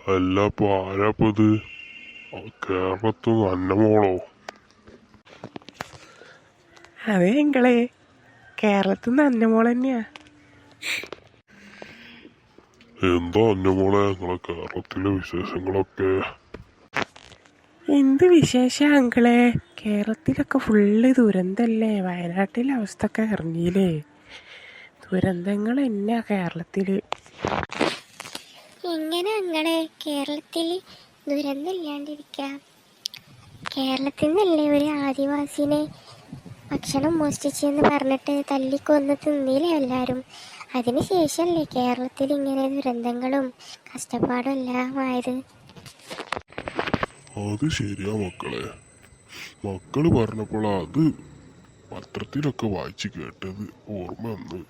അല്ല ഇപ്പൊ ആരാപ്പത്? കേരളത്തിൽ നിന്ന് അന്നമോളോ? അതെ ഞങ്ങളെ കേരളത്തിൽ നിന്ന് അന്നമോൾ തന്നെയാ. എന്താ അന്നമോളെ നിങ്ങളെ കേരളത്തിലെ വിശേഷങ്ങളൊക്കെ? എന്ത് വിശേഷ അങ്കിളെ, കേരളത്തിലൊക്കെ ഫുള്ള് ദുരന്തല്ലേ. വയനാട്ടിലെ അവസ്ഥ ഒക്കെ അറിഞ്ഞില്ലേ? ദുരന്തങ്ങൾ തന്നെയാ കേരളത്തില്. എങ്ങനെ അങ്ങളെ കേരളത്തിൽ ദുരന്തമില്ലാണ്ടിരിക്കുക? കേരളത്തിൽ നിന്നല്ലേ ഒരു ആദിവാസിനെ ഭക്ഷണം മോഷ്ടിച്ചെന്ന് പറഞ്ഞിട്ട് തല്ലിക്കൊന്ന് തിന്നില്ലേ എല്ലാവരും? അതിനുശേഷമല്ലേ കേരളത്തിൽ ഇങ്ങനെ ദുരന്തങ്ങളും കഷ്ടപ്പാടും എല്ലാം ആയത്? അത് ശരിയാ മക്കളെ. മക്കള് പറഞ്ഞപ്പോൾ അത് പത്രത്തിലൊക്കെ വായിച്ച് കേട്ടത് ഓർമ്മ വന്നു.